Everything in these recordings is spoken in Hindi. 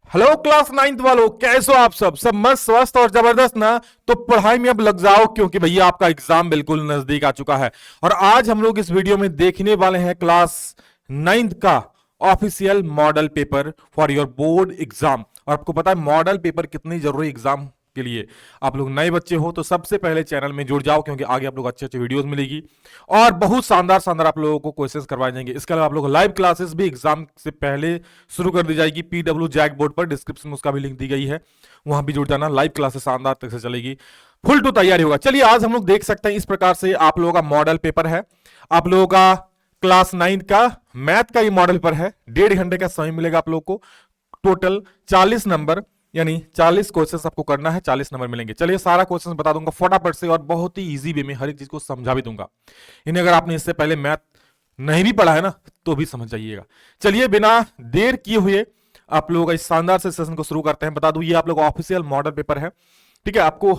हेलो क्लास नाइन्थ वालों, कैसे हो आप? सब मस्त स्वस्थ और जबरदस्त ना? तो पढ़ाई में अब लग जाओ, क्योंकि भैया आपका एग्जाम बिल्कुल नजदीक आ चुका है। और आज हम लोग इस वीडियो में देखने वाले हैं क्लास नाइन्थ का official model paper for your board exam. और आपको पता है मॉडल पेपर कितनी जरूरी एग्जाम के लिए। आप लोग नए बच्चे हो तो सबसे पहले चैनल में जुड़ जाओ, क्योंकि आगे आप लोग अच्छे अच्छे वीडियोस मिलेगी और बहुत शानदार शानदार आप लोगों को क्वेश्चंस करवाए जाएंगे। इसके अलावा आप लोग लाइव क्लासेस भी एग्जाम से पहले शुरू कर दी जाएगी पीडब्ल्यू जैक बोर्ड पर। डिस्क्रिप्शन में उसका भी लिंक दी गई है, वहां भी जुड़ जाना। लाइव क्लासेस शानदार तक से चलेगी, फुल टू तैयारी होगा। चलिए आज हम लोग देख सकते हैं इस प्रकार से आप लोगों का मॉडल पेपर है। आप लोगों का क्लास 9 का मैथ का ये मॉडल पेपर है। 1.5 घंटे का समय मिलेगा आप लोग को। टोटल 40 नंबर यानी 40 क्वेश्चंस आपको करना है, 40 नंबर मिलेंगे। चलिए सारा क्वेश्चंस बता दूंगा फटाफट से और बहुत ही इजी वे में हर एक चीज को समझा भी दूंगा। इन्हें अगर आपने इससे पहले मैथ नहीं भी पढ़ा है ना तो भी समझ जाइएगा। चलिए बिना देर किए हुए आप लोगों का इस शानदार से सेशन को शुरू करते हैं। बता दूं ये आप लोग ऑफिशियल मॉडल पेपर है, ठीक है। आपको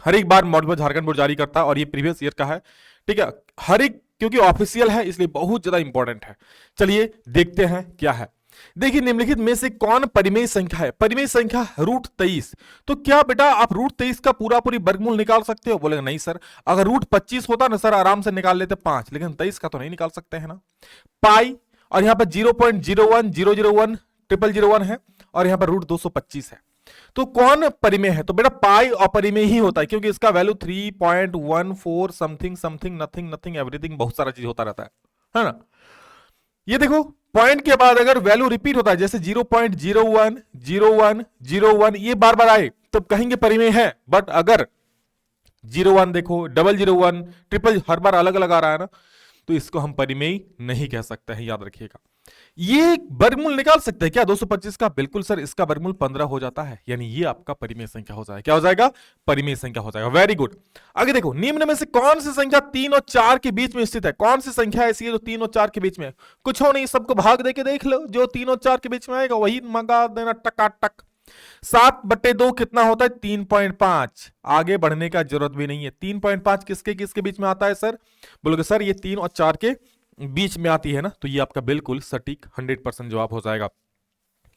हर एक बार मॉडल पेपर झारखंड बोर्ड जारी करता है और ये प्रीवियस ईयर का है, ठीक है। हर एक क्योंकि ऑफिशियल है इसलिए बहुत ज्यादा इंपॉर्टेंट है। चलिए देखते हैं क्या है। देखिए निम्नलिखित में से कौन परिमेय संख्या है? परिमेय संख्या √23। तो क्या बेटा आप √23 का पूरा पूरी वर्गमूल निकाल सकते हो? बोलेगा नहीं सर, अगर √25 होता ना सर आराम से निकाल लेते 5, लेकिन 23 का तो नहीं निकाल सकते हैं ना। पाई और यहां पर 0.01001001001 है और यहां पर √225 है। तो कौन परिमेय है? तो बेटा पाई अपरिमेय ही होता है, क्योंकि इसका value 3.14 something something nothing nothing everything बहुत सारा चीज होता रहता है ना। ये देखो पॉइंट के बाद अगर वैल्यू रिपीट होता है जैसे 0.010101 ये बार बार आए तब कहेंगे परिमेय है। बट अगर 01 देखो, 001 ट्रिपल हर बार अलग अलग आ रहा है ना, तो इसको हम परिमेय नहीं कह सकते हैं, याद रखिएगा। ये वर्गमूल निकाल सकते हैं क्या 225 का? बिल्कुल सर, इसका वर्गमूल 15 हो जाता है, यानी ये आपका परिमेय संख्या हो जाएगा। क्या हो जाएगा? परिमेय संख्या हो जाएगा। Very good. आगे देखो निम्न में से कौन सी संख्या 3 और 4 के बीच में स्थित है? कौन सी संख्या ऐसी है जो 3 और 4 के बीच में है? कुछ हो नहीं, सबको भाग दे के देख लो, जो 3 और 4 के बीच में आएगा वही मंगा देना टकाटक। 7/2 कितना होता है? 3.5। आगे बढ़ने का जरूरत भी नहीं है। 3.5 किसके किसके बीच में आता है सर? बोलोगे सर ये 3 और 4 के बीच में आती है ना, तो ये आपका बिल्कुल सटीक 100% जवाब हो जाएगा,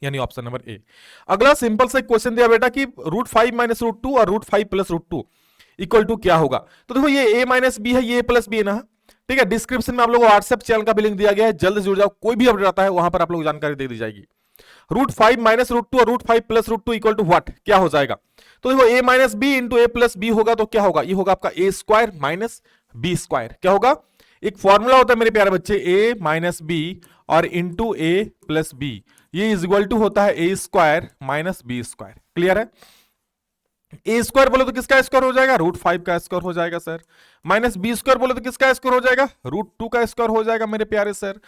यानी ऑप्शन नंबर ए। अगला सिंपल सा क्वेश्चन दिया बेटा कि √5 - √2 और √5 + √2 इक्वल टू क्या होगा? तो देखो ये a - b है, ये a + b है ना, ठीक है। डिस्क्रिप्शन में आप लोगों को व्हाट्सएप चैनल का भी लिंक दिया गया है, जल्द जुड़ जाओ। कोई भी अपडेट आता है वहां पर आप लोग जानकारी दे दी जाएगी। √5 - √2 और √5 + √2 इक्वल टू व्हाट? क्या हो जाएगा? तो देखो a - b into a + b होगा तो क्या होगा? ये होगा आपका a² - b²। क्या होगा? एक फॉर्मूला होता है मेरे प्यारे बच्चे, a - b और इंटू a + b, ये इज इक्वल टू होता है a² - b²। क्लियर है? a² बोले तो किसका स्क्वायर हो जाएगा? √5 का स्क्वायर हो जाएगा सर। -b² बोले तो किसका स्क्वायर हो जाएगा? √2 का स्क्वायर हो जाएगा मेरे प्यारे सर।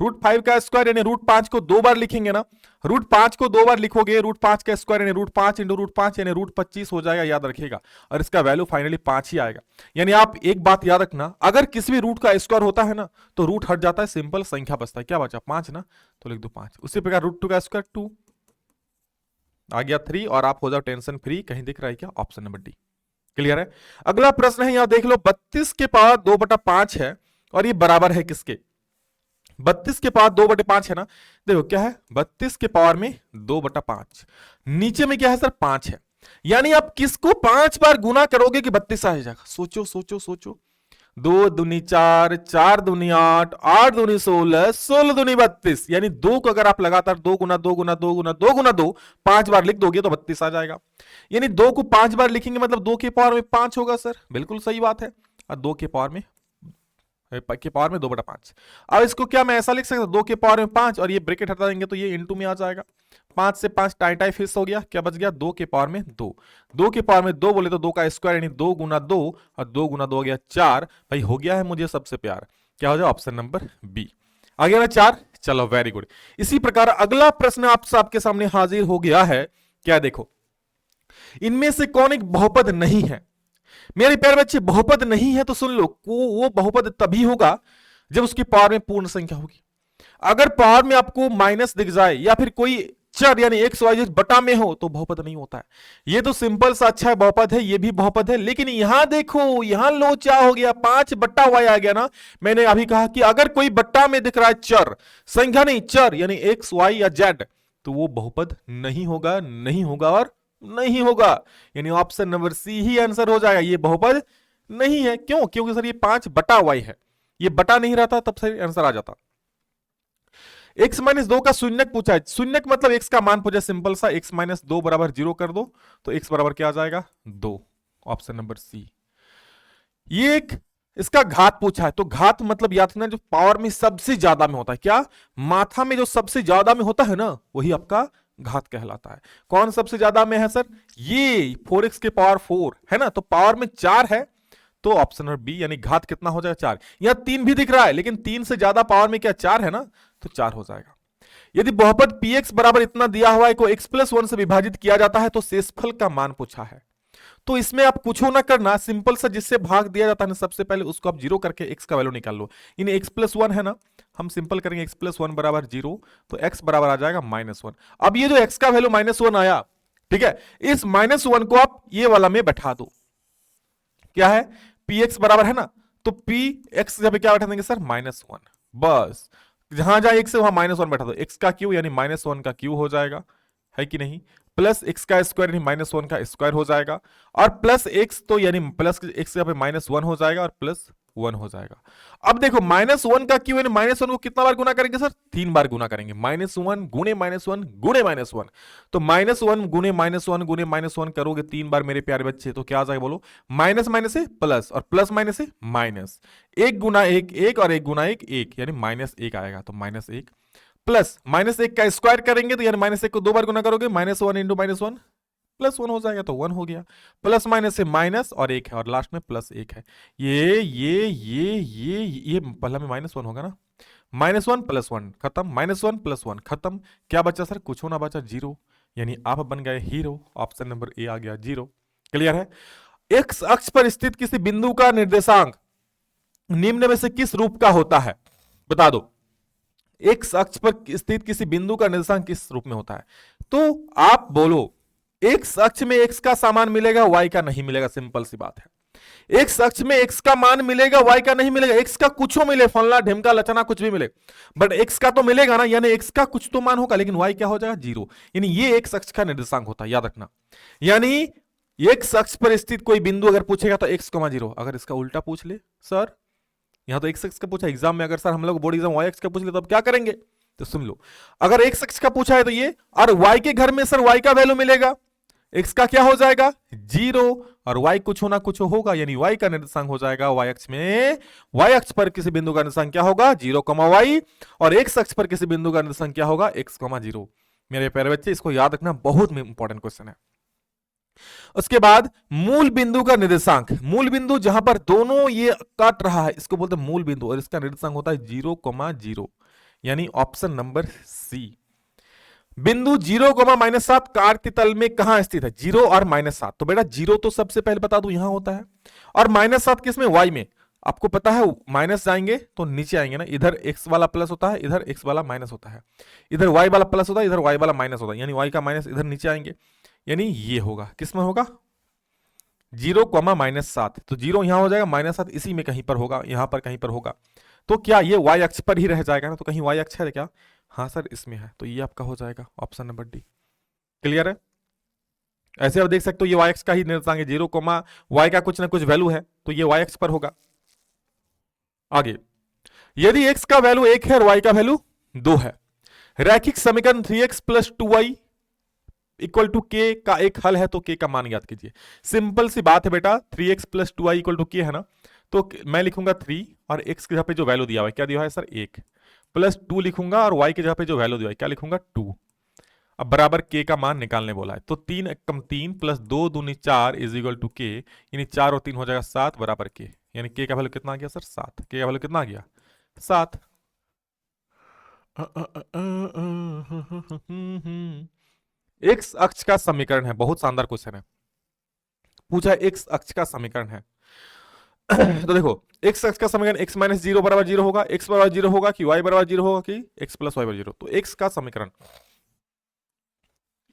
√5 का स्क्वायर यानी √5 को 2 बार लिखेंगे ना, √5 को 2 बार लिखोगे, √5 का स्क्वायर यानी √5 × √5 यानी √25 हो जाएगा, याद रखिएगा। और इसका वैल्यू फाइनली 5 ही आएगा। यानी आप एक बात याद रखना, अगर किसी भी रूट का स्क्वायर होता है ना तो रूट हट जाता है, सिंपल संख्या बचता है। क्या बचा? 5 ना, तो लिख दो 5। उसी प्रकार √2 का स्क्वायर 2 आ गया 3 और आप हो जाओ टेंशन फ्री। कहीं दिख रहा है क्या? Option number D. क्लियर है? अगला प्रश्न है, यहां देख लो 32 के पावर 2/5 है और ये बराबर है किसके? 32 के पावर 2/5 है ना। देखो क्या है? 32 के पावर में 2/5, नीचे में क्या है सर? 5 है। यानी आप किसको 5 बार गुना करोगे कि 32 आ जाएगा? सोचो सोचो सोचो। 2 दूनी 4, 4 दूनी 8, 8 दूनी 16, 16 दूनी 32। यानी 2 को अगर आप लगातार 2 गुना 2 गुना 2 गुना 2 गुना 2 5 बार लिख दोगे तो 32 आ जाएगा। यानी 2 को 5 बार लिखेंगे मतलब 2 के पावर में 5 होगा सर। बिल्कुल सही बात है। और 2 के पावर में 2/5। अब इसको क्या मैं ऐसा लिख सकता हूं? 2 के पावर में 5 और ये ब्रैकेट हटा देंगे तो ये इंटू में आ जाएगा। 5 से 5 टाई फिक्स हो गया। क्या बच गया? 2 के पावर में 2। 2 के पावर में 2 बोले तो 2 का स्क्वायर यानी 2 गुना 2 और 2 गुना 2 हो गया 4। भाई हो गया है मुझे सबसे प्यार। क्या हो जाए? ऑप्शन नंबर बी आ गया ना 4। चलो वेरी गुड। इसी प्रकार अगला प्रश्न आपके सामने हाजिर हो गया है। क्या देखो, इनमें से कौन एक बहुपद नहीं है? मेरे प्यारे बच्चे बहुपद नहीं है तो सुन लो, वो बहुपद तभी होगा जब उसकी पावर में पूर्ण संख्या होगी। अगर पावर में आपको माइनस दिख जाए या फिर कोई चर यानी एक्स वाई जेड बटा में हो तो बहुपद नहीं होता है। ये तो सिंपल सा अच्छा है बहुपद है, ये भी बहुपद है। लेकिन यहां देखो, यहां लोचा हो गया, 5/y आ गया ना। मैंने अभी कहा कि अगर कोई बट्टा में दिख रहा है चर, संख्या नहीं चर यानी एक्स वाई या जेड, तो वो बहुपद नहीं होगा, नहीं होगा और नहीं होगा। यानी ऑप्शन नंबर सी ही आंसर हो जाएगा, ये बहुपद नहीं है। क्यों? क्योंकि सर ये 5/y है, ये बटा नहीं रहता तब सही आंसर आ जाता। x-2 का शून्यक पूछा है। शून्यक मतलब x का मान पूछा, सिंपल सा x-2 बराबर 0 कर दो तो x बराबर क्या आ जाएगा 2, ऑप्शन नंबर सी। ये एक इसका घात पूछा है, तो घात मतलब याद रखना जो पावर में सबसे ज्यादा में होता है, क्या मात्रा में जो सबसे ज्यादा में होता है ना वही आपका घात कहलाता है। कौन सबसे ज्यादा में है सर? ये 4x के पावर 4 है ना, तो पावर में 4 है, तो ऑप्शन नंबर बी यानी घात कितना हो जाएगा 4। यहां 3 भी दिख रहा है लेकिन 3 से ज्यादा पावर में क्या 4 है ना, तो 4 हो जाएगा। यदि बहुपद px बराबर इतना दिया हुआ है को x+1 से विभाजित किया जाता है तो शेषफल का मान पूछा है। तो इसमें आप कुछ ना करना, सिंपल सा जिससे भाग दिया जाता है ना सबसे पहले उसको आप 0 करके x का वैल्यू निकाल लो। यानी x+1 है ना, हम सिंपल करेंगे x+1 बराबर 0, तो x बराबर आ जाएगा -1। अब ये जो x का वैल्यू -1 आया, ठीक है, इस -1 को आप ये वाला में बैठा दो। क्या है? px बराबर है ना, तो px जब क्या बैठा देंगे सर -1, बस जहां जहां x है वहां -1 बैठा दो। x का क्यू यानी -1 का क्यू हो जाएगा, है कि नहीं, प्लस x का स्क्वायर यानी -1 का स्क्वायर हो जाएगा, और प्लस x तो यानी प्लस x यहाँ पे -1 हो जाएगा और प्लस 1 हो जाएगा। अब देखो -1 का क्यू यानी -1 को कितना बार गुना करेंगे सर? 3 बार गुना करेंगे, -1 गुणे -1 गुणे -1, तो -1 गुणे -1 गुणे -1 करोगे 3 बार मेरे प्यारे बच्चे, तो क्या आ जाएगा बोलो? माइनस माइनस से प्लस और प्लस माइनस से माइनस, 1 गुना 1 1 और 1 गुना 1 1 यानी -1 आएगा, तो -1 प्लस -1 का स्क्वायर करेंगे तो यानी -1 को 2 बार गुना करोगे, -1 इंटू -1 +1 हो जाएगा, तो 1 हो गया। प्लस माइनस से माइनस और 1 है और लास्ट में +1 है। ये पहला में -1 होगा ना, -1 +1 खत्म, -1 +1 खत्म, क्या बचा सर? कुछ ना बचा, 0, यानी आप बन गए हीरो। ऑप्शन नंबर ए आ गया 0। क्लियर है? एक्स अक्ष पर स्थित किसी बिंदु का निर्देशांक निम्न में से किस रूप का होता है? बता दो। एक्स अक्ष पर स्थित किसी बिंदु का निर्देशांक किस रूप में होता है? तो आप बोलो एक्स अक्ष में एक्स का सामान मिलेगा, वाई का नहीं मिलेगा, सिंपल सी बात है। एक्स अक्ष में एक्स का मान मिलेगा, वाई का नहीं मिलेगा। एक्स का कुछ मिले, फलना ढिमका लचना कुछ भी मिले, बट एक्स का तो मिलेगा ना, यानी एक्स का कुछ तो मान होगा, लेकिन वाई क्या हो जाएगा? 0। यानी ये एक्स अक्ष का निर्देशांक होता है, याद रखना। यानी एक्स अक्ष पर स्थित कोई बिंदु अगर पूछेगा तो x, 0। अगर इसका उल्टा पूछ ले सर, यहां तो x अक्ष का पूछा एग्जाम में, अगर सर हम लोग बोर्ड एग्जाम y अक्ष का पूछ ले तो अब क्या करेंगे? तो सुन लो, अगर x अक्ष का पूछा है तो ये, और y के घर में सर y का वैल्यू मिलेगा, x का क्या हो जाएगा? 0, और y कुछ होना कुछ होगा, यानी y का निर्देशांक हो जाएगा y अक्ष में, y अक्ष पर किसी बिंदु का निर्देशांक क्या होगा? 0, y, और x अक्ष पर किसी बिंदु का निर्देशांक क्या होगा? x, 0। मेरे प्यारे बच्चे इसको याद रखना, बहुत इंपॉर्टेंट क्वेश्चन है। उसके बाद मूल बिंदु का निर्देशांक, मूल बिंदु जहां पर दोनों ये काट रहा है इसको बोलते हैं मूल बिंदु, और इसका निर्देशांक होता है 0, 0, यानी ऑप्शन नंबर सी। बिंदु 0, -7 कार्तीय तल में कहां स्थित है? 0 और -7, तो बेटा 0 तो सबसे पहले बता दूं यहां होता है, और -7 किस में? y में। आपको पता है माइनस जाएंगे तो नीचे आएंगे ना, इधर x वाला प्लस होता है, इधर x वाला माइनस होता है, इधर y वाला प्लस होता है, इधर y वाला माइनस होता है, यानी y का माइनस इधर नीचे आएंगे, यानी ये होगा, किस में होगा? 0, -7, तो 0 यहां हो जाएगा, -7 इसी में कहीं पर होगा, यहां पर कहीं पर होगा, तो क्या ये y अक्ष पर ही रह जाएगा ना? तो कहीं y अक्ष है क्या? हाँ सर इसमें है, तो ये आपका हो जाएगा ऑप्शन नंबर डी। क्लियर है? ऐसे आप देख सकते हो ये y अक्ष का ही निर्देशांक है, 0, y का कुछ ना कुछ वैल्यू है, तो ये y अक्ष पर होगा। आगे, यदि x का वैल्यू 1 है और y का वैल्यू 2 है, रैखिक समीकरण 3x + 2y equal to k का एक हल है, तो k का मान याद कीजिए। सिंपल सी बात है बेटा, 3x + 2y equal to k है ना, तो मैं लिखूंगा 3 और x के जगह पे जो वैल्यू दिया हुआ है, क्या दिया हुआ है सर? 1, प्लस 2 लिखूंगा और y के जगह पे जो वैल्यू दिया है क्या लिखूंगा? 2। अब बराबर k का मान निकालने बोला है, तो 3 एकम 3 प्लस 2 दूनी 4 इज इक्वल टू k, यानी 4 और 3 हो जाएगा 7 बराबर k, यानी k का वैल्यू कितना आ गया सर? 7। k का वैल्यू कितना आ गया? 7। एक्स अक्ष का समीकरण है, बहुत शानदार क्वेश्चन है, पूछा एक्स अक्ष का समीकरण है। तो देखो एक्स अक्ष का समीकरण x - 0 बराबर 0 होगा, x बराबर 0 होगा कि y बराबर 0 होगा कि x + y बराबर 0, तो x का समीकरण,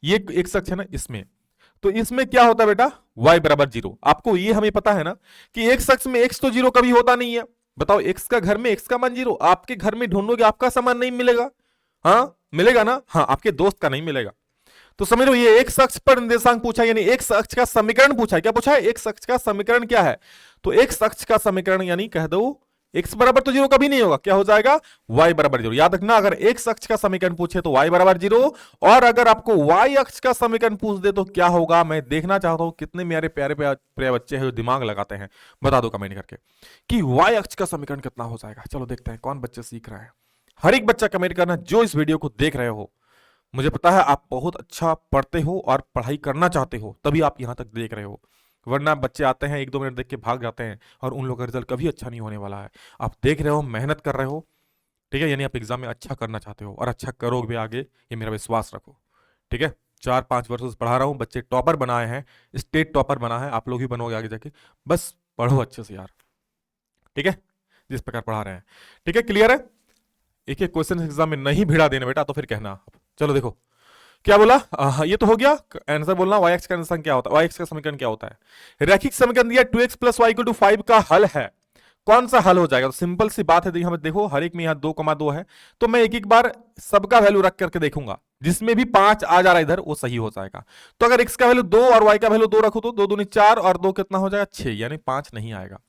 ये एक्स अक्ष है ना, इसमें, तो इसमें क्या होता है बेटा? y बराबर 0। आपको ये हमें पता है ना कि एक्स अक्ष में x तो 0 कभी होता नहीं है। बताओ x का घर में x का मान 0, आपके घर में ढूंढोगे आपका सामान नहीं मिलेगा, हाँ मिलेगा ना? हाँ, आपके दोस्त का नहीं मिलेगा। तो समझ लो ये एक अक्ष पर निर्देशांक पूछा, यानी एक अक्ष का समीकरण पूछा है। क्या पूछा है? एक अक्ष का समीकरण क्या है? तो एक अक्ष का समीकरण यानी कह दो x बराबर तो 0 कभी नहीं होगा, क्या हो जाएगा? y बराबर 0। याद रखना, अगर x अक्ष का समीकरण पूछे तो y बराबर 0, और अगर आपको y अक्ष का समीकरण पूछ दे तो क्या होगा? मैं देखना चाहता हूं कितने मेरे प्यारे प्यारे बच्चे हैं जो दिमाग लगाते हैं। बता दो कमेंट करके कि y अक्ष का समीकरण कितना हो जाएगा। चलो देखते हैं कौन बच्चे सीख रहा है। हर एक बच्चा कमेंट करना जो इस वीडियो को देख रहे हो। मुझे पता है आप बहुत अच्छा पढ़ते हो और पढ़ाई करना चाहते हो, तभी आप यहां तक देख रहे हो। वरना बच्चे आते हैं 1-2 मिनट देख के भाग जाते हैं और उन लोगों का रिजल्ट कभी अच्छा नहीं होने वाला है। आप देख रहे हो, मेहनत कर रहे हो, ठीक है, यानी आप एग्जाम में अच्छा करना चाहते हो और अच्छा करोगे भी आगे, ये मेरा विश्वास रखो। ठीक है, 4-5 वर्षों से पढ़ा रहा हूँ, बच्चे टॉपर बनाए हैं, स्टेट टॉपर बना है, आप लोग भी बनोगे आगे जाके। बस पढ़ो अच्छे से यार, ठीक है, जिस प्रकार पढ़ा रहे हैं। ठीक है, क्लियर है? एक एक क्वेश्चन एग्जाम में नहीं भिड़ा देना बेटा, तो फिर कहना। चलो देखो क्या बोला, ये तो हो गया। आंसर बोलना y x का आंसर क्या होता है, y x का समीकरण क्या होता है? रैखिक समीकरण दिया 2x + y = 5 का हल है। कौन सा हल हो जाएगा? तो सिंपल सी बात है, हमें देखो हर एक में यहाँ 2,2 है, तो मैं एक एक बार सबका वैल्यू रख करके देखूंगा, जिसमें भी 5 आ जा रहा है इधर वो सही हो जाएगा। तो अगर x का वैल्यू 2 और y का वैल्यू 2 रखो तो 2 दूनी 4 और 2 कितना हो जाएगा? 6, यानी 5 नहीं आएगा।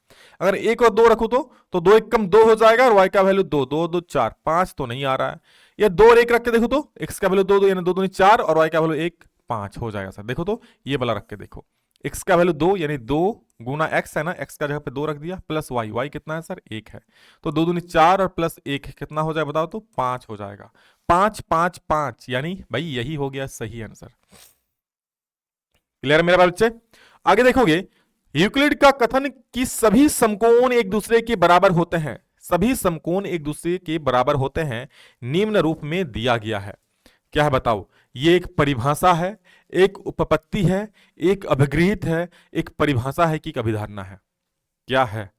अगर 1 और 2 रखो तो 2 1 कम 2 हो जाएगा और y का वैल्यू 2, 2 2 4, 5 तो नहीं आ रहा है। या 2 और 1 रख के देखो तो x का वैल्यू 2 2 यानी 2 दूनी 4 और y का वैल्यू 1, 5 हो जाएगा सर। देखो तो ये वाला रख के देखो, x का वैल्यू 2 यानी 2 गुना x है ना, x का जगह पे 2 रख दिया, प्लस y कितना है सर? 1 है। तो 2 दूनी 4 और प्लस 1 कितना हो जाए बताओ तो? 5 हो जाएगा। 5 5 5 यानी भाई यही हो गया सही आंसर। क्लियर है मेरे बच्चे? आगे देखोगे, यूक्लिड का कथन कि सभी समकोण एक दूसरे के बराबर होते हैं, सभी समकोण एक दूसरे के बराबर होते हैं, निम्न रूप में दिया गया है। क्या है बताओ? ये एक परिभाषा है, एक उपपत्ति है, एक अभिगृहित है, एक परिभाषा है कि एक अभिधारणा है? क्या है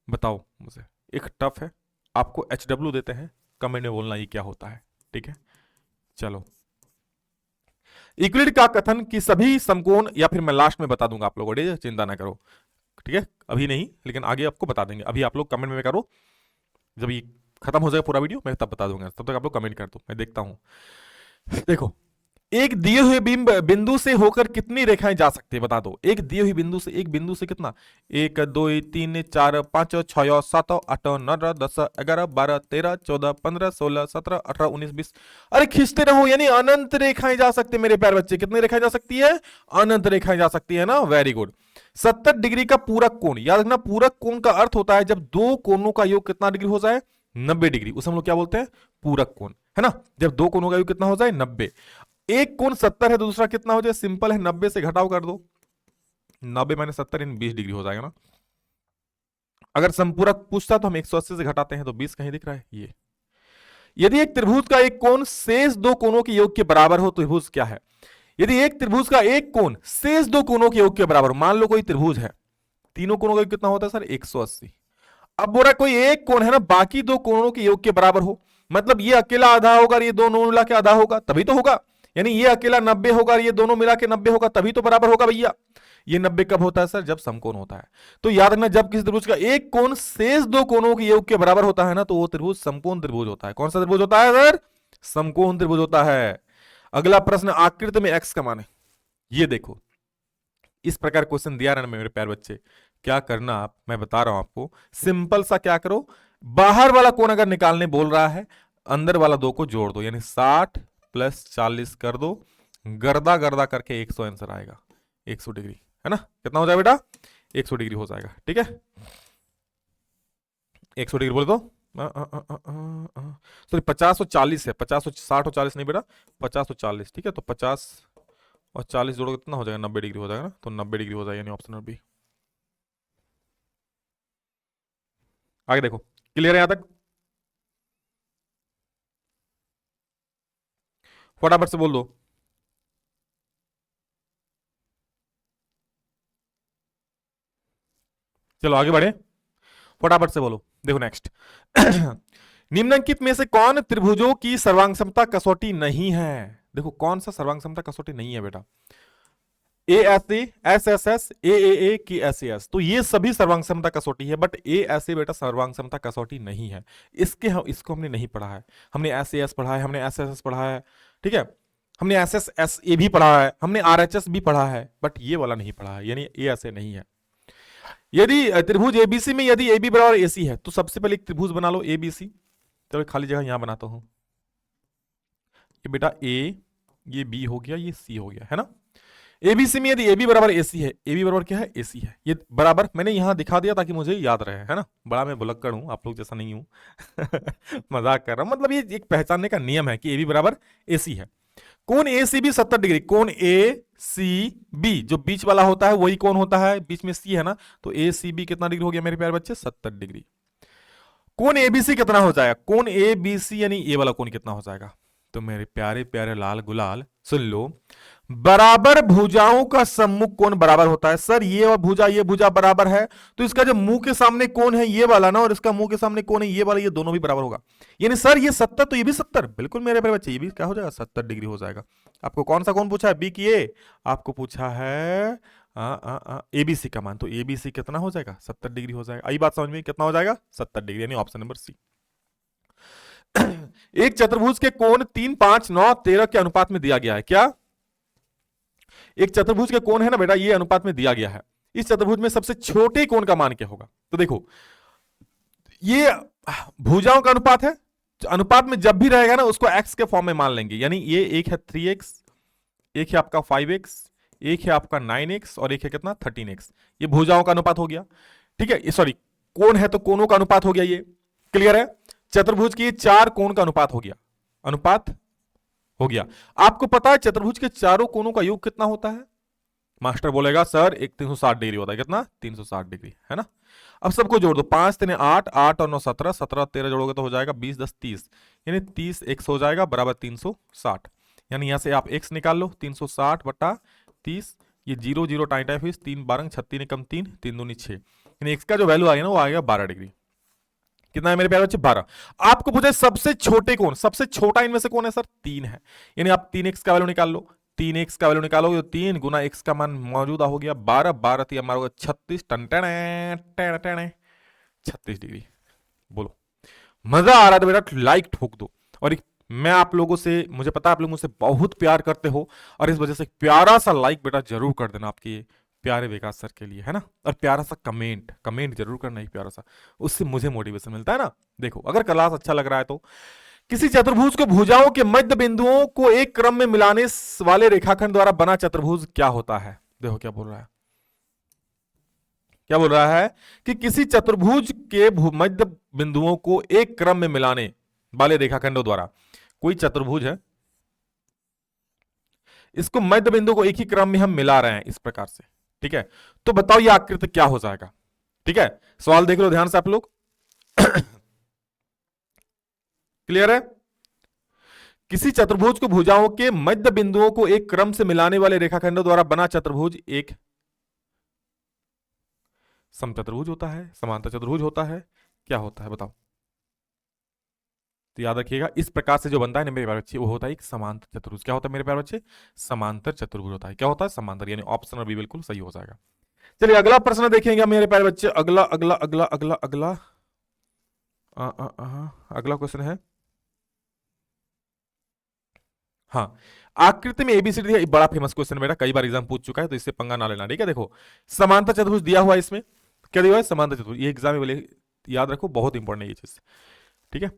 बताओ मुझे। एक टफ है, आपको HW देते हैं, कमेंट में बोलना ये क्या होता है। ठीक है, चलो यूक्लिड का कथन कि सभी समकोण, या फिर मैं लास्ट में बता दूंगा आप लोगों को, चिंता ना करो। ठीक है, अभी नहीं लेकिन आगे आपको बता देंगे। अभी आप लोग कमेंट में करो, जब ये खत्म हो जाएगा पूरा वीडियो मैं तब बता दूंगा, तब तक आप लोग कमेंट कर दो, मैं देखता हूं। देखो, एक दिए हुए बिंदु से होकर कितनी रेखाएं जा सकती है बता दो। एक दिए हुए बिंदु से, एक बिंदु से कितना? 1 2 3 4 5 6 7 8 9 10 11 12 13 14 15 16 17 18 19 20। अरे खींचते रहो, यानी अनंत रेखाएं जा सकती है मेरे प्यारे बच्चे। कितनी रेखाएं जा सकती है? अनंत रेखाएं जा सकती है ना। Very good. 70 डिग्री का पूरक कोण, याद रखना पूरक कोण का अर्थ होता है जब दो कोणों का योग कितना डिग्री हो जाए? 90 डिग्री। उसे हम लोग क्या बोलते हैं? पूरक कोण, है ना। जब दो कोणों का योग कितना हो जाए? 90। एक कोण 70 है तो दूसरा कितना हो जाए? सिंपल है, 90 से घटाव कर दो, 90 - 70 यानी 20 डिग्री हो जाएगा ना। अगर संपूरक पूछता तो हम 180 से घटाते हैं तो 20 कहीं दिख रहा है ये। यदि एक त्रिभुज का एक कोण शेष दो कोणों के योग के बराबर हो तो त्रिभुज क्या है? यदि एक त्रिभुज का एक कोण शेष दो कोणों के योग के बराबर, मान लो कोई त्रिभुज है, तीनों कोणों का योग कितना होता है सर? 180। अब बोल रहा कोई एक कोण है ना, बाकी दो कोणों के योग के बराबर हो, मतलब ये अकेला आधा होगा और ये दोनों मिला के आधा होगा, तभी तो होगा। यानी ये अकेला 90 होगा और ये दोनों मिला के 90 होगा, तभी तो बराबर होगा भैया। ये 90 कब होता है सर? जब समकोण होता है। तो याद रखना, जब किसी त्रिभुज का एक कोण शेष दो कोणों के योग के बराबर होता है ना, तो वो त्रिभुज समकोण त्रिभुज होता है। कौन सा त्रिभुज होता है सर? समकोण त्रिभुज होता है। अगला प्रश्न, आकृति में x का मान है। ये देखो, इस प्रकार क्वेश्चन दिया रहा मेरे प्यारे बच्चे, क्या करना आप, मैं बता रहा हूं आपको, सिंपल सा क्या करो, बाहर वाला कोण अगर निकालने बोल रहा है, अंदर वाला दो को जोड़ दो, यानी 60 + 40 कर दो, गर्दा गर्दा करके 100 आंसर आएगा। 100 डिग्री है ना। कितना हो जाएगा बेटा? 100 डिग्री हो जाएगा। ठीक है, 100 डिग्री बोल दो। सॉरी 50 और 40 है, 50 और 60 और 40 नहीं बेटा, 50 और 40। ठीक है, तो 50 और 40 जोड़ो कितना हो जाएगा? 90 डिग्री हो जाएगा ना। तो 90 डिग्री हो जाएगा, यानी ऑप्शन नंबर बी। आगे देखो, क्लियर है यहां तक? फटाफट से बोल दो। चलो आगे बढ़े, फटाफट से बोलो। देखो नेक्स्ट निम्नलिखित में से कौन त्रिभुजों की सर्वांग क्षमता कसौटी नहीं है? देखो कौन सा सर्वांग क्षमता कसौटी नहीं है बेटा? A S A, S S S, A की एस एस, तो ये सभी सर्वांग क्षमता कसौटी है, बट ए एस ए बेटा सर्वांग क्षमता कसौटी नहीं है। इसको हमने नहीं पढ़ा है। हमने एस एस पढ़ा है, हमने एस एस एस पढ़ा है, ठीक है, हमने एस एस एस ए भी पढ़ा है, हमने आर एच एस भी पढ़ा है, बट ये वाला नहीं पढ़ा है, यानी ए एस ए नहीं है। यदि त्रिभुज एबीसी में यदि ए बी बराबर ए सी है, तो सबसे पहले एक त्रिभुज बना लो एबीसी। तो खाली जगह यहां बनाता हूं, ये बेटा ए, ये बी हो गया, ये सी हो गया, है ना। एबीसी में यदि ए बी बराबर ए सी है, ए बी बराबर क्या है, ए सी है, ये बराबर मैंने यहां दिखा दिया ताकि मुझे याद रहे, है ना। बड़ा मैं भुलक्कड़ हूं, आप लोग जैसा नहीं हूं। मजाक कर रहा हूं, मतलब ये एक पहचानने का नियम है कि ए बी बराबर ए सी है। कोण ए सी बी 70 डिग्री, कोण ए सी बी जो बीच वाला होता है वही कोण होता है, बीच में सी है ना, तो ए सी बी कितना डिग्री हो गया मेरे प्यारे बच्चे, 70 डिग्री। कोण एबीसी कितना हो जाएगा, कोण ए बी सी यानी ए वाला कोण कितना हो जाएगा, तो मेरे प्यारे प्यारे लाल गुलाल सुन लो, बराबर भुजाओं का सम्मुख कोण बराबर होता है। सर ये और भुजा, ये भुजा बराबर है, तो इसका जो मुंह के सामने कोण है ये वाला ना, और इसका मुंह के सामने कोण है ये वाला, ये दोनों भी बराबर होगा। यानी सर ये 70 तो ये भी 70, बिल्कुल मेरे प्यारे बच्चे, ये भी क्या हो जाएगा, 70 डिग्री हो जाएगा। आपको कौन सा कोण पूछा है, बी की ए, आपको पूछा है एबीसी का मान, तो एबीसी कितना हो जाएगा, 70 डिग्री हो जाएगा। आई बात समझ में, कितना हो जाएगा, 70 डिग्री, यानी ऑप्शन नंबर सी। एक चतुर्भुज के कोण 3, 5, 9, 13 के अनुपात में दिया गया है। क्या एक चतुर्भुज के कोण है ना बेटा, ये अनुपात में दिया गया है। इस चतुर्भुज में सबसे छोटे कोण का मान क्या होगा, तो देखो ये भुजाओं का अनुपात है, अनुपात में जब भी रहेगा ना उसको x के फॉर्म में मान लेंगे, यानी ये एक है 3x, एक है आपका 5x, एक है आपका 9x, और एक है कितना 13x। ये भुजाओं का अनुपात हो गया, ठीक है, सॉरी कोण है तो कोणों का अनुपात हो गया, ये क्लियर है। चतुर्भुज की 4 कोण का अनुपात हो गया, अनुपात हो गया। आपको पता है चतुर्भुज के चारों कोणों का योग कितना होता है, मास्टर बोलेगा सर एक 360 डिग्री होता है, कितना 360 डिग्री, है ना। अब सबको जोड़ दो, 5 3 8, 8 और 9 17, 17 13 जोड़ोगे तो हो जाएगा 20 10 30, यानी 30 x हो जाएगा बराबर 360, यानी यहां से आप x निकाल लो, 360 बटा 30, ये 0 0 टाई टाई फिर 3 12 36 कम 3 3 दूनी 6, यानी x का जो वैल्यू आ गया ना वो आ गया 12 डिग्री। कितना है मेरे प्यारे बच्चे, 12। आपको पूछे सबसे छोटे कौन, सबसे छोटा इनमें से कौन है सर, 3 है, यानी आप 3x का वैल्यू निकाल लो, 3x का वैल्यू निकालोगे तो 3 गुना x का मान मौजूदा हो गया 12, 12 3 मारोगे 36, टन टन टन 36 डिग्री। बोलो मजा आ रहा था बेटा, लाइक ठोक दो। और मैं आप लोगों से, मुझे पता है आप लोग मुझसे बहुत प्यार करते हो, और इस वजह से प्यारा सा लाइक बेटा जरूर कर देना आपके प्यारे विकास सर के लिए, है ना। और प्यारा सा कमेंट कमेंट जरूर करना, एक प्यारा सा, उससे मुझे मोटिवेशन मिलता है ना। देखो अगर क्लास अच्छा लग रहा है तो किसी चतुर्भुज को भुजाओं के मध्य बिंदुओं को एक क्रम में मिलाने वाले रेखाखंड द्वारा बना चतुर्भुज क्या होता है। देखो क्या बोल रहा है, क्या बोल रहा है कि किसी चतुर्भुज के मध्य बिंदुओं को एक क्रम में मिलाने वाले रेखाखंडों द्वारा, कोई चतुर्भुज है, इसको मध्य बिंदु को एक ही क्रम में हम मिला रहे हैं इस प्रकार से, ठीक है, तो बताओ ये आकृति क्या हो जाएगा। ठीक है, सवाल देख लो ध्यान से आप लोग। क्लियर है, किसी चतुर्भुज को भुजाओं के मध्य बिंदुओं को एक क्रम से मिलाने वाले रेखाखंडों द्वारा बना चतुर्भुज एक समचतुर्भुज होता है, समांतर चतुर्भुज होता है, क्या होता है बताओ। तो याद रखिएगा इस प्रकार से जो बनता है ना मेरे प्यारे बच्चे, वो होता है एक समांतर चतुर्भुज। क्या होता है मेरे प्यारे बच्चे, समांतर चतुर्भुज होता है। क्या होता है, समांतर, यानी ऑप्शन और बी बिल्कुल सही हो जाएगा। चलिए अगला प्रश्न देखेंगे मेरे प्यारे बच्चे, अगला अगला अगला अगला अगला अगला क्वेश्चन है, हाँ, आकृति में एबीसीडी बड़ा फेमस क्वेश्चन बेटा, कई बार एग्जाम पूछ चुका है, तो इससे पंगा ना लेना, ठीक है। देखो समांतर चतुर्भुज दिया हुआ है, इसमें क्या दिया हुआ है, समांतर चतुर्भुज, ये एग्जाम में बोले याद रखो, बहुत इंपॉर्टेंट है ये चीज, ठीक है।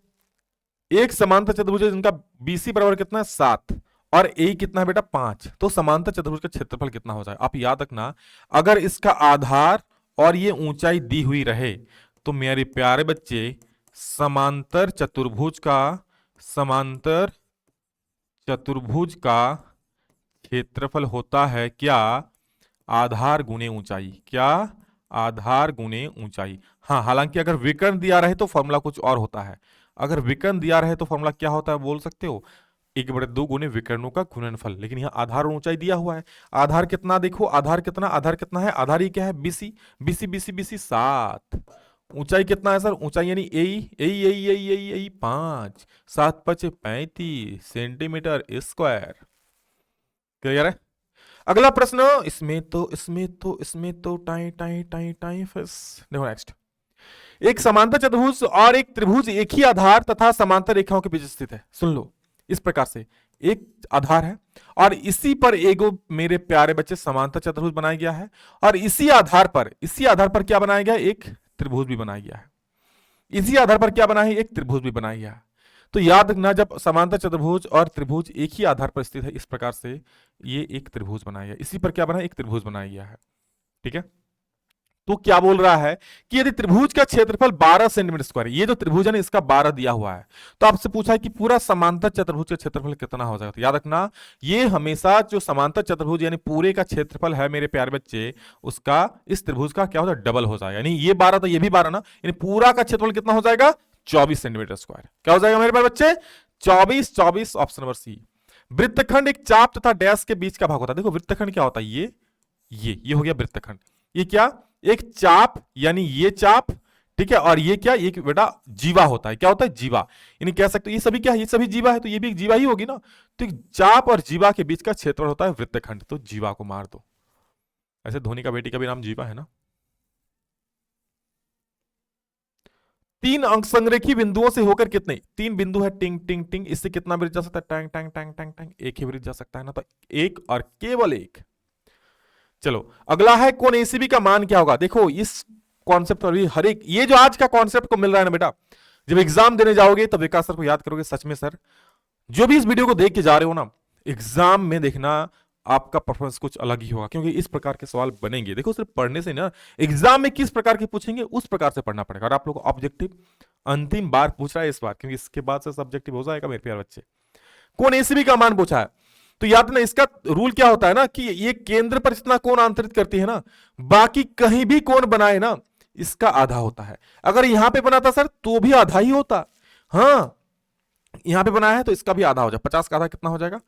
एक समांतर चतुर्भुज है जिनका बीसी बराबर कितना है 7 और ए कितना है बेटा 5, तो समांतर चतुर्भुज का क्षेत्रफल कितना हो जाए। आप याद रखना, अगर इसका आधार और ये ऊंचाई दी हुई रहे तो मेरे प्यारे बच्चे समांतर चतुर्भुज का क्षेत्रफल होता है क्या, आधार गुणे ऊंचाई, क्या आधार गुणे ऊंचाई। हाँ, हालांकि अगर विकर्ण दिया रहे तो फॉर्मूला कुछ और होता है, अगर विकर्ण दिया रहे तो फॉर्मूला क्या होता है बोल सकते हो, 1/2 गुणे विकर्णों का गुणनफल। लेकिन यहाँ आधार और ऊंचाई दिया हुआ है, आधार कितना देखो, आधार कितना है, आधार ही क्या है बीसी, बीसी बीसी बीसी 7, ऊंचाई कितना है सर, ऊंचाई यानी ए 5, 7 5 35 सेंटीमीटर स्क्वायर। क्लियर है। अगला प्रश्न, इसमें तो टाई टाई टाई टाई फस। देखो नेक्स्ट, एक समांतर चतुर्भुज और एक त्रिभुज एक ही आधार तथा समांतर रेखाओं के बीच स्थित है। सुन लो, इस प्रकार से एक आधार है और इसी पर एगो मेरे प्यारे बच्चे समांतर चतुर्भुज बनाया गया है, और इसी आधार पर क्या बनाया गया, एक त्रिभुज भी बनाया गया है। इसी आधार पर क्या बना है, एक त्रिभुज भी बनाया गया है। तो याद रखना, जब समांतर चतुर्भुज और त्रिभुज एक ही आधार पर स्थित है, इस प्रकार से ये एक त्रिभुज बनाया गया, इसी पर क्या बना है, एक त्रिभुज बनाया गया है। ठीक है, तो क्या बोल रहा है कि यदि त्रिभुज का क्षेत्रफल 12 सेंटीमीटर स्क्वायर, ये जो त्रिभुज है ना इसका 12 दिया हुआ है, तो आपसे पूछा है कि पूरा समांतर चतुर्भुज का क्षेत्रफल कितना हो जाएगा। तो याद रखना, ये हमेशा जो समांतर चतुर्भुज यानी पूरे का क्षेत्रफल है मेरे प्यारे बच्चे, उसका इस त्रिभुज का क्या होता है, डबल हो जाएगा। यानी ये 12 तो ये भी 12 ना, यानी पूरा का क्षेत्रफल कितना हो जाएगा, 24 सेंटीमीटर स्क्वायर। क्या हो जाएगा मेरे प्यारे बच्चे, 24। Option number C. वृत्तखंड एक चाप तथा डैश के बीच का भाग होता है। देखो वृत्तखंड क्या होता है, ये हो गया वृत्तखंड। ये क्या, एक चाप, यानी ये चाप, ठीक है, और ये क्या, ये बेटा जीवा होता है। क्या होता है, जीवा। यानी कह सकते हो ये सभी क्या है, ये सभी जीवा है, तो ये भी एक जीवा ही होगी ना। तो एक चाप और जीवा के बीच का क्षेत्रफल होता है वृत्तखंड। तो जीवा को मार दो। ऐसे धोनी का बेटी का भी नाम जीवा है ना। 3 अंक संरेखी बिंदुओं से होकर कितने, 3 बिंदु है, टिंग टिंग टिंग, इससे कितना ब्रिज जा सकता है, Tang Tang Tang Tang Tang, एक ही ब्रिज जा सकता है ना, तो एक और केवल एक। चलो अगला है, कोण एसीबी का मान क्या होगा। देखो इस कॉन्सेप्ट पर भी हर एक, ये जो आज का कॉन्सेप्ट को मिल रहा है ना बेटा, जब एग्जाम देने जाओगे तब विकास सर को याद करोगे। सच में सर, जो भी इस वीडियो को देख के जा रहे हो ना, एग्जाम में देखना आपका परफॉर्मेंस कुछ अलग ही होगा, क्योंकि इस प्रकार के सवाल बनेंगे। देखो सिर्फ पढ़ने से ना, एग्जाम में किस प्रकार के पूछेंगे उस प्रकार से पढ़ना पड़ेगा। और आप लोग को ऑब्जेक्टिव अंतिम बार पूछ रहा है इस बार, क्योंकि इसके बाद से सब्जेक्टिव हो जाएगा मेरे प्यारे बच्चे। कोण एसीबी का मान पूछा है, तो याद ना इसका रूल क्या होता है ना, कि ये केंद्र पर जितना कोण आंतरित करती है ना, बाकी कहीं भी कोण बनाए ना इसका आधा होता है। अगर यहां पे बनाता सर तो भी आधा ही होता, हाँ यहां पे बनाया है तो इसका भी आधा हो जाए। 50 का आधा कितना हो जाएगा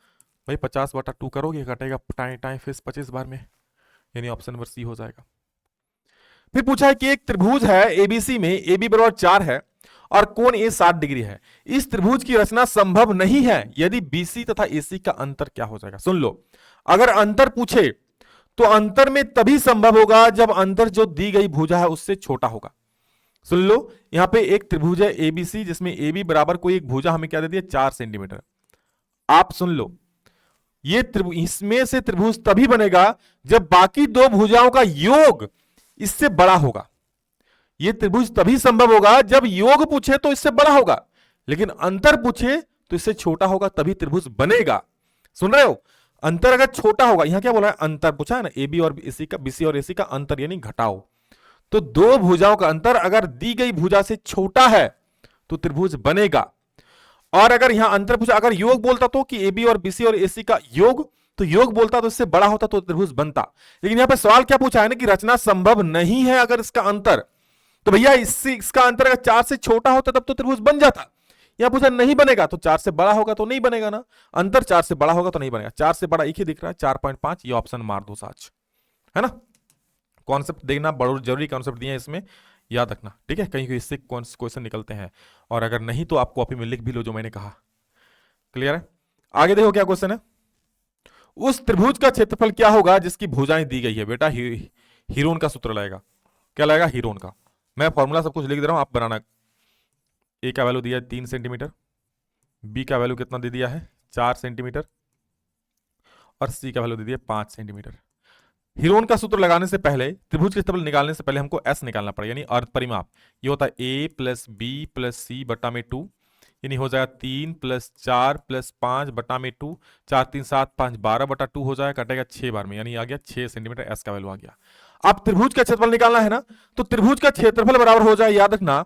भाई, 50/2 करोगे, कटेगा टाइम टाइम फिर 25 बार में, यानी ऑप्शन नंबर सी हो जाएगा। फिर पूछा है कि एक त्रिभुज है एबीसी में AB बराबर 4 है और कोण ए 60 डिग्री है। इस त्रिभुज की रचना संभव नहीं है यदि BC तथा AC का अंतर क्या हो जाएगा। सुन लो, अगर अंतर पूछे तो अंतर में तभी संभव होगा जब अंतर जो दी गई भुजा है उससे छोटा होगा। सुन लो, यहां पे एक त्रिभुज है ABC जिसमें AB बराबर कोई एक भुजा हमें क्या दे दी है, 4 सेंटीमीटर। आप सुन लो, ये इसमें से त्रिभुज तभी बनेगा जब बाकी दो भुजाओं का योग इससे बड़ा होगा। यह त्रिभुज तभी संभव होगा जब योग पूछे तो इससे बड़ा होगा, लेकिन अंतर पूछे तो इससे छोटा होगा, तभी त्रिभुज बनेगा। सुन रहे हो, अंतर अगर छोटा होगा, यहां क्या बोला है, अंतर पूछा है ना, AB और BC और AC का अंतर यानी घटाओ, तो दो भुजाओं का अंतर अगर दी गई भुजा से छोटा है तो त्रिभुज बनेगा। और अगर यहां अंतर पूछा, अगर योग बोलता तो कि AB और BC और AC का योग, तो योग बोलता तो इससे बड़ा होता तो त्रिभुज बनता। लेकिन यहां पे सवाल क्या पूछा है ना, कि रचना संभव नहीं है अगर इसका अंतर, तो भैया इसका अंतर अगर 4 से छोटा होता तब तो त्रिभुज बन जाता। यहां पूछा नहीं बनेगा, तो 4 से बड़ा होगा तो नहीं बनेगा ना, अंतर 4 से बड़ा होगा तो नहीं बनेगा। 4 से बड़ा एक ही दिख रहा है, 4.5, ये ऑप्शन मार दो साच, है ना। कॉन्सेप्ट देखना बड़ा जरूरी, कॉन्सेप्ट दिए इसमें याद रखना, ठीक है, कहीं इससे क्वेश्चन निकलते हैं, और अगर नहीं तो आप कॉपी में लिख भी लो जो मैंने कहा। क्लियर है, आगे देखो क्या क्वेश्चन है। उस त्रिभुज का क्षेत्रफल क्या होगा जिसकी भुजाएं दी गई है। बेटा हीरोन का सूत्र लगेगा, क्या लगेगा, हीरोन का। मैं फॉर्मूला सब कुछ लिख दे रहा हूं, आप बनाना। ए का वैल्यू दिया है 3 सेंटीमीटर, बी का वैल्यू कितना दे दिया है 4 सेंटीमीटर, और सी का वैल्यू दे दिया 5 सेंटीमीटर। हीरोन का सूत्र लगाने से पहले, त्रिभुज के क्षेत्रफल निकालने से पहले हमको एस निकालना पड़ेगा, यानी अर्ध परिमाप। ये होता है A + B + C बटा में 2, यानी हो जाएगा 3 + 4 + 5 बटा में 2, 4 3 7 5 12/2 हो जाएगा, कटेगा 6 बार में, यानी आ गया 6 सेंटीमीटर, एस का वैल्यू आ गया। अब त्रिभुज का क्षेत्रफल निकालना है ना, तो त्रिभुज का क्षेत्रफल बराबर हो जाए, याद रखना,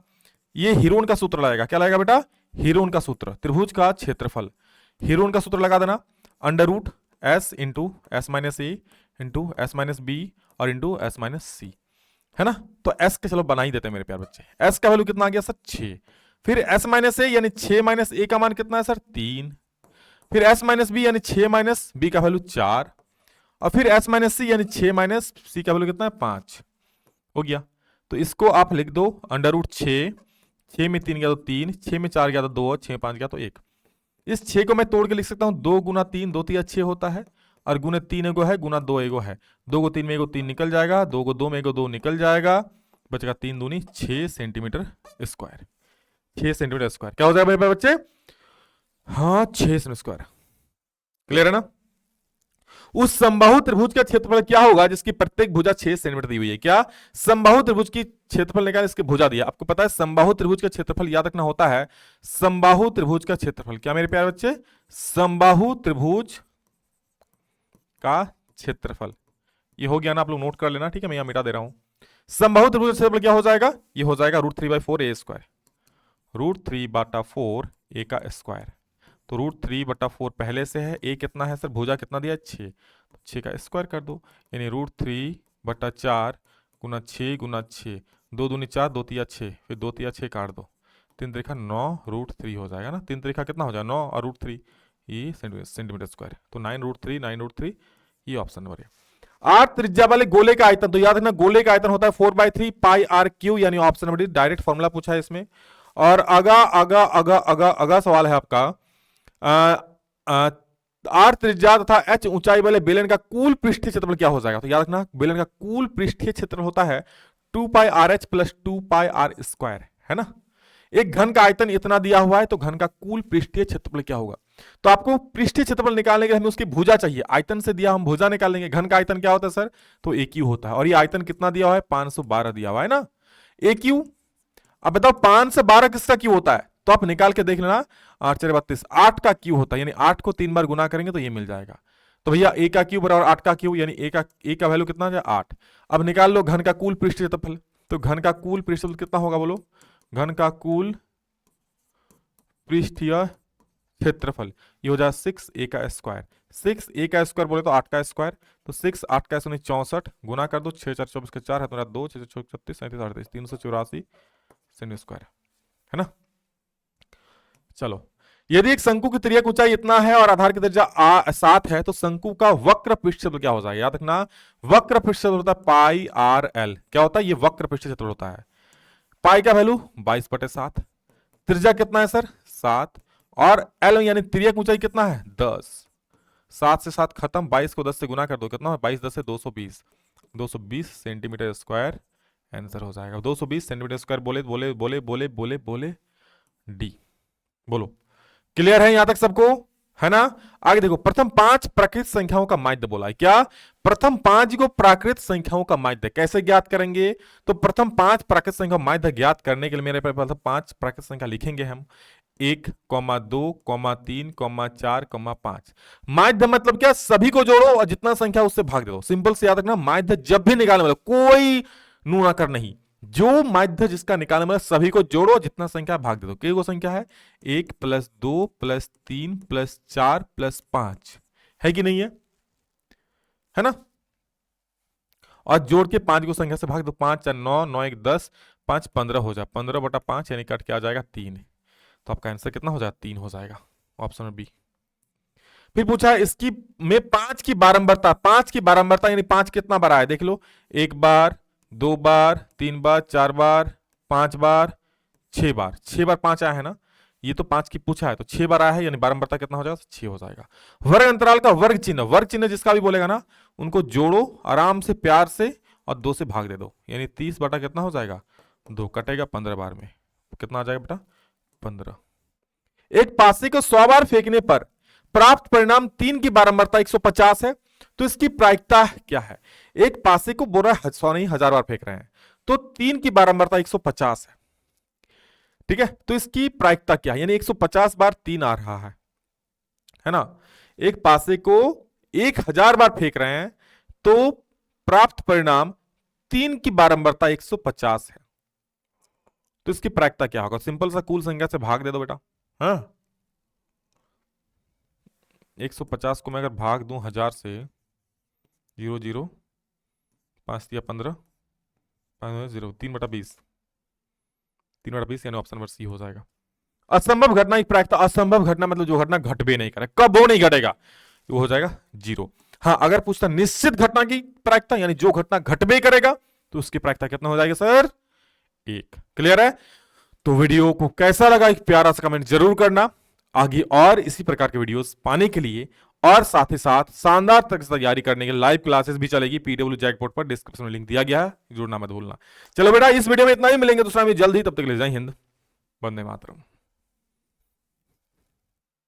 ये हीरोन का सूत्र लगाएगा। क्या लगाएगा बेटा, हीरोन का सूत्र, त्रिभुज का क्षेत्रफल, हीरोन का सूत्र लगा देना, √S × S - A × S - B और × S - C, है ना। तो S के चलो बना ही देते हैं मेरे प्यारे बच्चे। S का वैल्यू कितना आ गया सर 6, फिर S - A यानी 6 - A का मान कितना है सर 3, फिर S - B यानी 6 - B का वैल्यू 4, और फिर S - C यानी 6 - C का वैल्यू कितना है 5 हो गया। तो इसको आप लिख दो √6, 6 में 3 गया तो 3, 6 में 4 गया तो 2, 6 में 5 गया तो 1। इस 6 को मैं तोड़ के लिख सकता हूं, 2 × 3 2 × 6 होता है, और गुने 3 एगो है, गुना 2 एगो है। 2 को 3 में एगो 3 निकल जाएगा, 2 को 2 में एगो 2 निकल जाएगा, बचेगा 3 दूनी 6 सेंटीमीटर स्क्वायर। 6 सेंटीमीटर स्क्वायर क्या हो जाएगा मेरे बच्चे? हाँ 6 सेंटीमीटर स्क्वायर। क्लियर है ना? उस समबाहु त्रिभुज का क्षेत्रफल क्या होगा जिसकी प्रत्येक भुजा 6 सेंटीमीटर दी हुई है? क्या समबाहु त्रिभुज की क्षेत्रफल निकाल, इसके भुजा दिया। आपको पता है समबाहु त्रिभुज का क्षेत्रफल याद रखना होता है, समबाहु त्रिभुज का क्षेत्रफल। क्या मेरे प्यारे बच्चे? समबाहु त्रिभुज का क्षेत्रफल। ये हो गया ना, आप लोग नोट कर लेना, ठीक है? मैं यहां मिटा दे रहा हूं। समबाहु त्रिभुज का क्षेत्रफल क्या हो जाएगा? ये हो जाएगा √3/4 a स्क्वायर, √3/4 a का स्क्वायर। तो √3/4 पहले से है, a कितना है सर? भुजा कितना दिया? 6, 6 का स्क्वायर कर दो, यानी √3/4 गुना 6 गुना 6, 2 दूनी 4, 2 तिया 6, फिर 2 तिया 6 काट दो, 3 त्रिका 9 √3 हो जाएगा ना। 3 त्रिका कितना हो जाएगा? 9 और √3 ये सेंटीमीटर स्क्वायर, तो 9√3 ये ऑप्शन नंबर है। 8 त्रिज्या वाले गोले का आयतन, तो याद रखना गोले का आयतन होता है 4/3 पाई आर क्यू, यानी option number D. Direct formula पूछा है इसमें। और अगा सवाल है आपका, 8 त्रिज्या तथा h ऊंचाई वाले बेलन का कुल पृष्ठीय क्षेत्रफल क्या हो जाएगा? तो याद रखना बेलन का कुल पृष्ठीय क्षेत्रफल होता है 2πRh + 2πr स्क्वायर, है ना। एक घन का आयतन इतना दिया हुआ है, तो घन का कुल पृष्ठीय क्षेत्रफल क्या होगा? तो आपको पृष्ठीय क्षेत्रफल निकालने के लिए हमें उसकी भुजा चाहिए। आयतन से दिया, हम भुजा निकालेंगे। घन का आयतन क्या होता है सर? तो AQ होता है। और ये आयतन कितना दिया हुआ है? 512 दिया हुआ है ना, AQ। अब बताओ 5 से 12 किसका क्यू होता है? तो आप निकाल के देख लेना, 8 4 32, 8 का क्यू होता है, यानी 8 को 3 बार गुना करेंगे तो ये मिल जाएगा। तो भैया a का क्यू बराबर 8 का क्यू, यानी a का वैल्यू कितना है? 8। अब निकाल लो घन का कुल पृष्ठीय क्षेत्रफल। तो घन का कुल पृष्ठीय क्षेत्रफल कितना होगा बोलो? घन का कुल पृष्ठीय क्षेत्रफल ये हो जाए 6a का स्क्वायर। 6a का स्क्वायर बोले तो 8 का स्क्वायर, तो 6 8 का 64 गुना कर दो, 6 4 24 के 4 है, 2 6 6 36 37 38 384 सेंटीमीटर स्क्वायर, है ना। चलो, यदि एक शंकु की तिर्यक ऊंचाई इतना है और आधार की त्रिज्या 7 है, तो शंकु का वक्र पृष्ठ क्षेत्रफल क्या हो जाएगा? याद रखना वक्र पृष्ठ क्षेत्रफल होता है पाई आर एल। क्या होता है? ये वक्र पृष्ठ क्षेत्रफल होता है। पाई का वैल्यू 22/7, त्रिज्या कितना है सर? 7, और एल यानी तिर्यक ऊंचाई कितना है? 10। 7 से 7 खत्म, 22 को 10 से गुना कर दो, कितना है? 22 10 से 220, 220 सेंटीमीटर स्क्वायर आंसर हो जाएगा। 220 सेंटीमीटर स्क्वायर बोले बोले बोले बोले बोले बोले डी। बोलो, क्लियर है यहां तक सबको, है ना। आगे देखो, प्रथम 5 प्राकृत संख्याओं का माध्य बोला है। क्या? प्रथम 5 को प्राकृत संख्याओं का माध्य कैसे ज्ञात करेंगे? तो प्रथम 5 प्राकृत संख्या माध्य ज्ञात करने के लिए मेरे पास 5 प्राकृत संख्या लिखेंगे हम, 1, 2, 3, 4, 5। माध्य मतलब क्या? सभी को जोड़ो और जितना संख्या उससे भाग दे दो। सिंपल से याद रखना, माध्य जब भी निकालने वाला कोई नूना कर नहीं, जो माध्य जिसका निकालने वाला सभी को जोड़ो, जितना संख्या भाग दे दो। कितनी संख्या है? 1 + 2 + 3 + 4 + 5 है कि नहीं है? है ना। और जोड़ के 5 को संख्या से भाग दो, 5 4 9, 9 1 10, 5 15 हो जाए, 15/5 यानी कट के आ जाएगा 3। तो आपका आंसर कितना हो जाएगा? 3 हो जाएगा, ऑप्शन बी। फिर पूछा है इसकी में 5 की बारंबारता, 5 की बारंबारता यानी 5 कितना बार आया देख लो, 1 बार, 2 बार, 3 बार, 4 बार, 5 बार, 6 बार। 6 बार 5 आया है ना, ये तो 5 की पूछा है, तो 6 बार आया है, यानी बारंबारता कितना हो जाएगा? 6 हो जाएगा। वर्ग अंतराल का वर्ग चिन्ह जिसका भी बोलेगा ना, उनको जोड़ो आराम से प्यार से और 2 से भाग दे दो, यानी 30 बटा कितना हो जाएगा? 2 कटेगा 15 बार में, कितना आ जाएगा बेटा? 15। एक पासे को 100 बार फेंकने पर प्राप्त परिणाम 3 की बारंबारता 150 है, तो इसकी प्रायिकता क्या है? एक पासे को बोल रहा है 100 नहीं 1000 बार फेंक रहे हैं, तो 3 की बारंबारता 150 है, ठीक है। तो इसकी प्रायिकता क्या है? यानी 150 बार 3 आ रहा है ना। एक पासे को 1000 बार फेंक रहे हैं, तो प्राप्त परिणाम 3 की बारंबारता 150 है, तो इसकी प्रायिकता क्या होगा? सिंपल सा कुल संख्या से भाग दे दो बेटा। हाँ, 150 को मैं अगर भाग दूं 1000 से, 0 0 5 दिया 15, 0 3/20, 3/20 यानी ऑप्शन नंबर सी हो जाएगा। असंभव घटना की प्रायिकता, असंभव घटना मतलब जो घटना घटबे नहीं करे, कब वो नहीं घटेगा, वो हो जाएगा 0। हाँ, अगर पूछता निश्चित घटना की प्रायिकता यानी जो घटना घटबे करेगा, तो उसकी प्रायिकता कितना हो जाएगा सर? 1। क्लियर है? तो वीडियो को कैसा लगा एक प्यारा सा कमेंट जरूर करना। आगे और इसी प्रकार के वीडियोस पाने के लिए और साथ ही साथ शानदार तक से तैयारी करने के लाइव क्लासेस भी चलेगी पीडब्ल्यू जैकपॉट पर, डिस्क्रिप्शन में लिंक दिया गया है, जुड़ना मत भूलना। चलो बेटा इस वीडियो में इतना ही, मिलेंगे दूसरा में जल्द ही, तब तक ले जाए हिंद, वंदे मातरम।